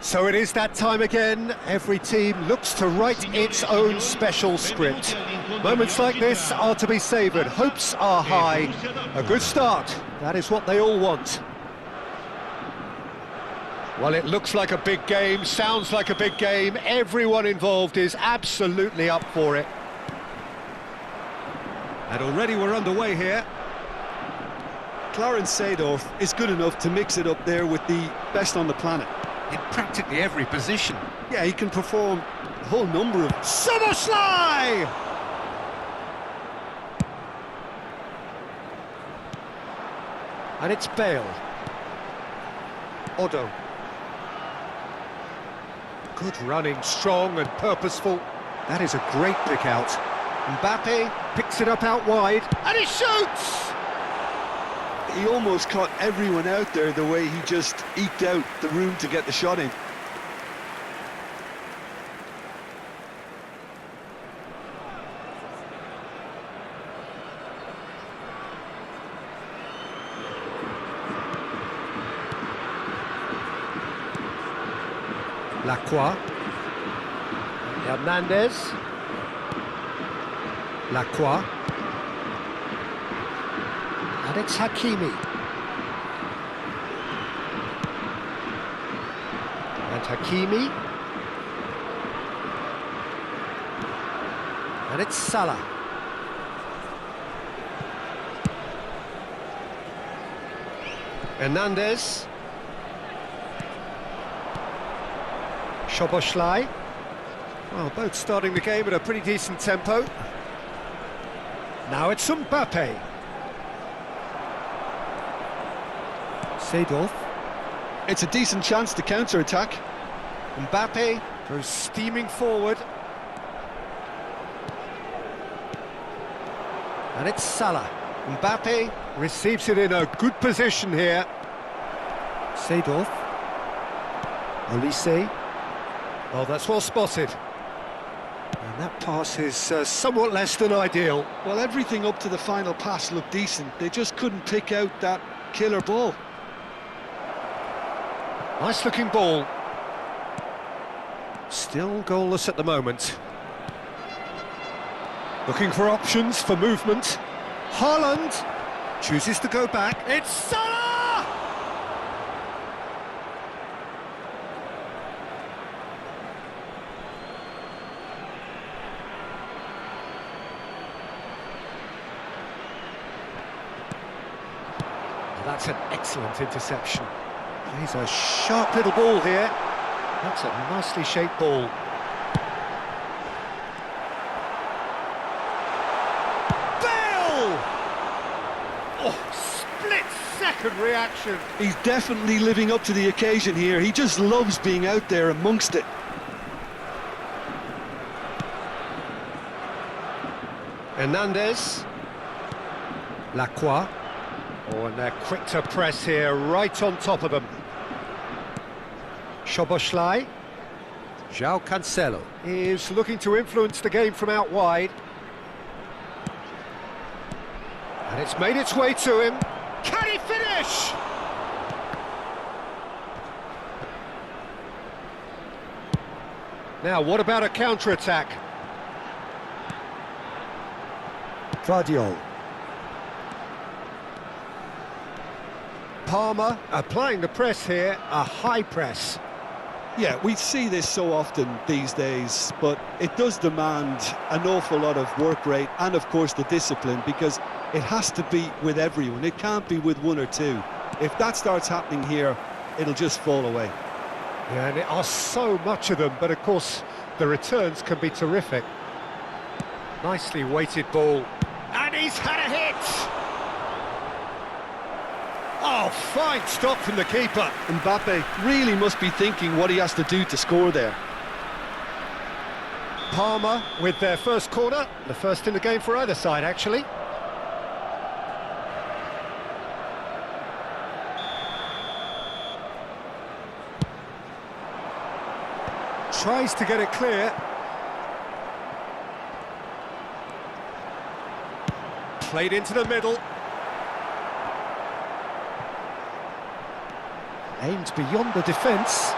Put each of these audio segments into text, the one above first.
So it is that time again. Every team looks to write its own special script. Moments like this are to be savoured. Hopes are high. A good start. That is what they all want. Well, it looks like a big game, sounds like a big game. Everyone involved is absolutely up for it. And already we're underway here. Clarence Seedorf is good enough to mix it up there with the best on the planet. In practically every position. Yeah, he can perform a whole number of... Summerslide! And it's Bale. Odo. Good running, strong and purposeful. That is a great pick out. Mbappe picks it up out wide, and he shoots! He almost caught everyone out there the way he just eked out the room to get the shot in. Lacroix. Hernandez. Lacroix. And it's Hakimi. And Hakimi. And it's Salah. Hernandez. Szoboszlai. Well, both starting the game at a pretty decent tempo. Now it's Mbappe. Seedorf. It's a decent chance to counter-attack. Mbappe goes steaming forward. And it's Salah. Mbappe receives it in a good position here. Seedorf. Olise. Oh, that's well spotted. And that pass is somewhat less than ideal. Well, everything up to the final pass looked decent. They just couldn't pick out that killer ball. Nice looking ball. Still goalless at the moment. Looking for options for movement. Haaland chooses to go back. It's Salah! That's an excellent interception. He's a sharp little ball here. That's a nicely shaped ball. Bale! Oh, split-second reaction. He's definitely living up to the occasion here. He just loves being out there amongst it. Hernandez. Lacroix. Oh, and they're quick to press here, right on top of them. Szoboszlai. João Cancelo is looking to influence the game from out wide. And it's made its way to him. Can he finish? Now, what about a counter-attack? Guardiola. Palma applying the press here, a high press. Yeah, we see this so often these days, but it does demand an awful lot of work rate and, of course, the discipline, because it has to be with everyone. It can't be with one or two. If that starts happening here, it'll just fall away. Yeah, and there are so much of them, but, of course, the returns can be terrific. Nicely weighted ball. And he's had a hit! Oh, fine stop from the keeper. Mbappe really must be thinking what he has to do to score there. Palma with their first corner, the first in the game for either side, actually. Tries to get it clear. Played into the middle. Aimed beyond the defence.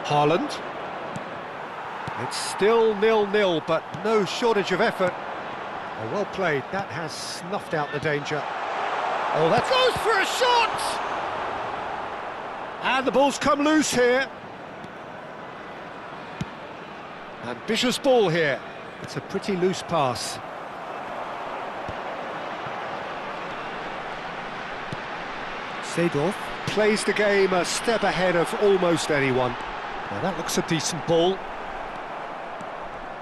Haaland. It's still 0-0, but no shortage of effort. Oh, well played. That has snuffed out the danger. Oh, that goes for a shot! And the ball's come loose here. Ambitious ball here. It's a pretty loose pass. Seedorf plays the game a step ahead of almost anyone. Now that looks a decent ball.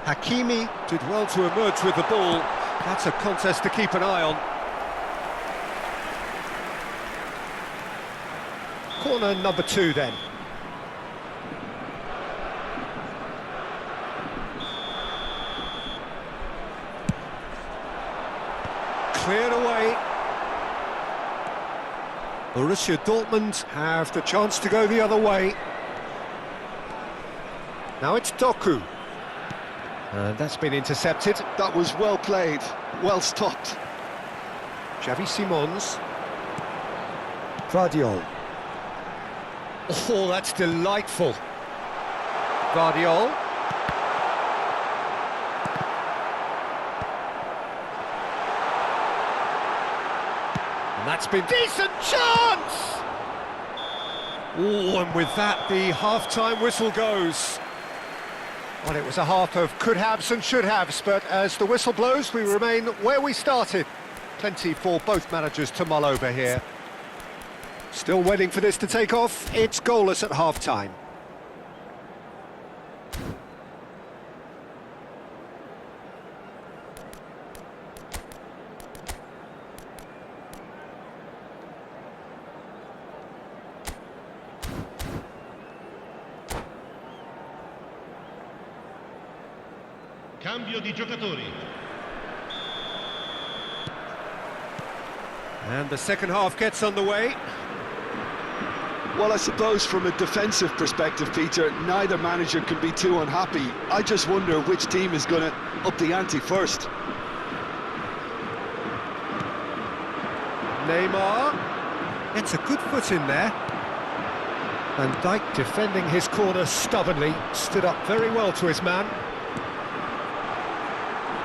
Hakimi did well to emerge with the ball. That's a contest to keep an eye on. Corner number 2 then. Cleared away. Borussia Dortmund have the chance to go the other way. Now it's Doku. And that's been intercepted. That was well played, well stopped. Xavi Simons. Guardiol. Oh, that's delightful. Guardiol. And that's been decent chance! Oh, and with that, the half-time whistle goes. Well, it was a half of could-haves and should-haves, but as the whistle blows, we remain where we started. Plenty for both managers to mull over here. Still waiting for this to take off. It's goalless at half-time. Cambio di giocatori. And the second half gets underway. Well, I suppose from a defensive perspective, Peter, neither manager can be too unhappy. I just wonder which team is going to up the ante first. Neymar. It's a good foot in there. Van Dijk defending his corner stubbornly. Stood up very well to his man.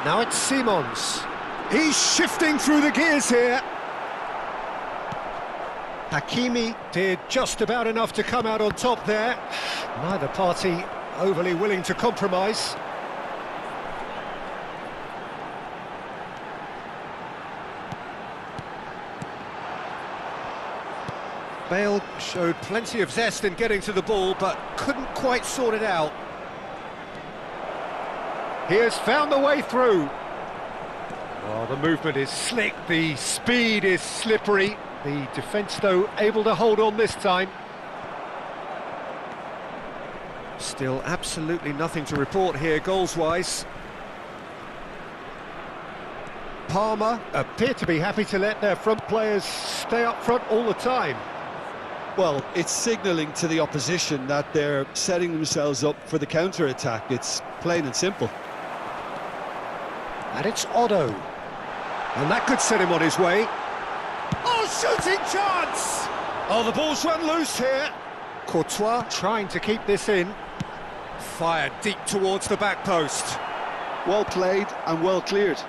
Now it's Simons. He's shifting through the gears here. Hakimi did just about enough to come out on top there. Neither party overly willing to compromise. Bale showed plenty of zest in getting to the ball, but couldn't quite sort it out. He has found the way through. Oh, the movement is slick, the speed is slippery. The defence, though, able to hold on this time. Still absolutely nothing to report here, goals-wise. Palma appear to be happy to let their front players stay up front all the time. Well, it's signalling to the opposition that they're setting themselves up for the counter-attack. It's plain and simple. And it's Otto. And that could set him on his way. Oh, shooting chance! Oh, the ball's run loose here. Courtois trying to keep this in. Fired deep towards the back post. Well played and well cleared.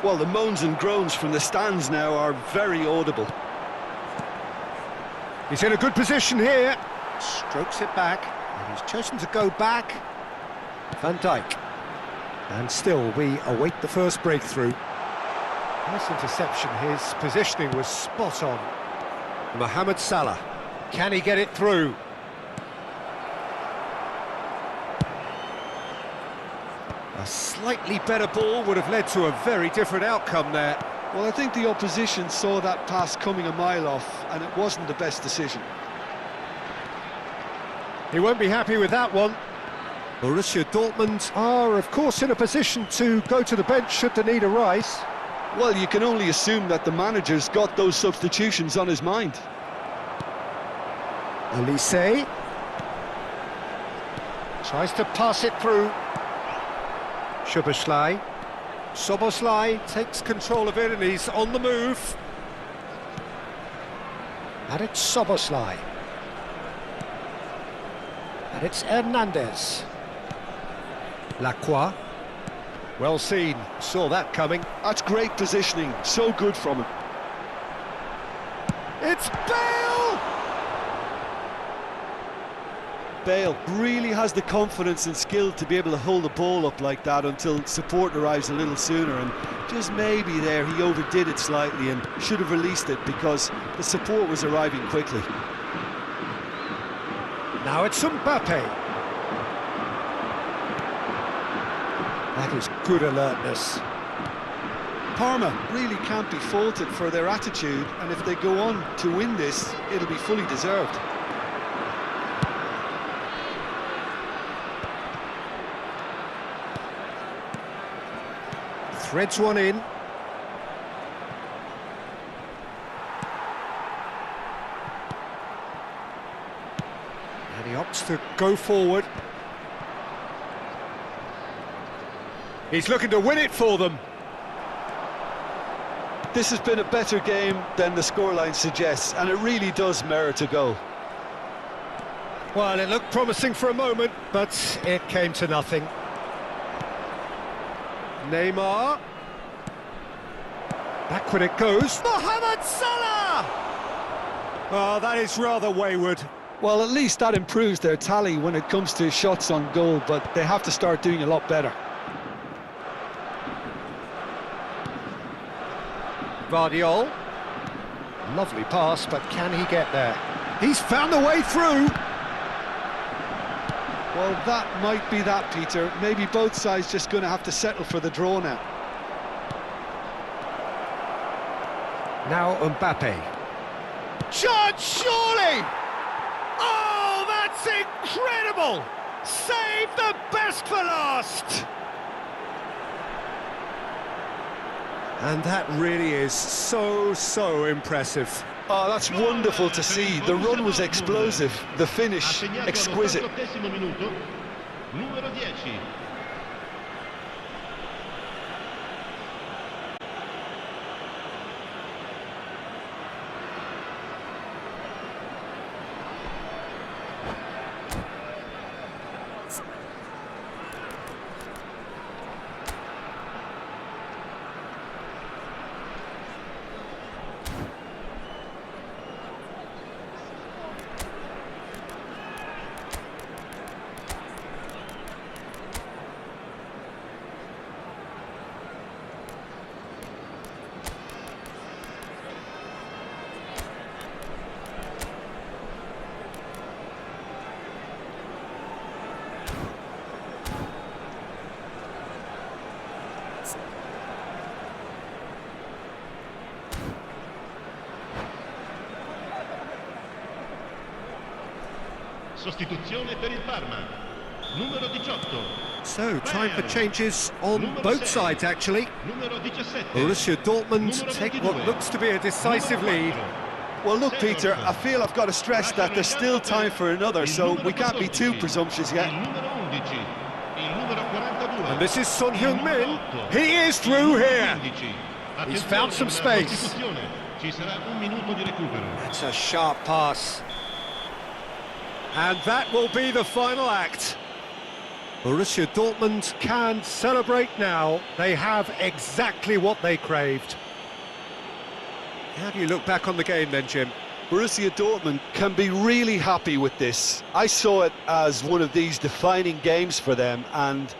Well, the moans and groans from the stands now are very audible. He's in a good position here. Strokes it back. And he's chosen to go back. Van Dijk. And still, we await the first breakthrough. Nice interception. His positioning was spot on. Mohamed Salah. Can he get it through? A slightly better ball would have led to a very different outcome there. Well, I think the opposition saw that pass coming a mile off, and it wasn't the best decision. He won't be happy with that one. Borussia Dortmund are, of course, in a position to go to the bench should the need arise. Well, you can only assume that the manager's got those substitutions on his mind. Elise tries to pass it through. Szoboszlai. Szoboszlai takes control of it and he's on the move. And it's Szoboszlai. And it's Hernandez. Lacroix. Well seen, saw that coming. That's great positioning, so good from him. It's Bale! Bale really has the confidence and skill to be able to hold the ball up like that until support arrives a little sooner, and just maybe there he overdid it slightly and should have released it because the support was arriving quickly. Now it's Mbappe. That is good alertness. Parma really can't be faulted for their attitude, and if they go on to win this, it'll be fully deserved. Threads one in. And he opts to go forward. He's looking to win it for them. This has been a better game than the scoreline suggests, and it really does merit a goal. Well, it looked promising for a moment, but it came to nothing. Neymar. Backward it goes. Mohamed Salah! Oh, that is rather wayward. Well, at least that improves their tally when it comes to shots on goal, but they have to start doing a lot better. Vardiol. Lovely pass, but can he get there? He's found the way through. Well, that might be that, Peter. Maybe both sides just going to have to settle for the draw now. Now Mbappe. Shot, surely! Oh, that's incredible! Save the best for last! And that really is so impressive. Oh, that's wonderful to see. The run was explosive, the finish exquisite. Numero 10. Sostituzione per il Parma. Numero 18. So, time for changes on both sides, actually. Numero 17. Borussia Dortmund take what looks to be a decisive lead. Well, look, Peter, I feel I've got to stress that there's still time for another, so we can't be too presumptuous yet. And this is Son Heung-min. He is through here. He's found some space. That's a sharp pass. And that will be the final act. Borussia Dortmund can celebrate now. They have exactly what they craved. How do you look back on the game then, Jim? Borussia Dortmund can be really happy with this. I saw it as one of these defining games for them, and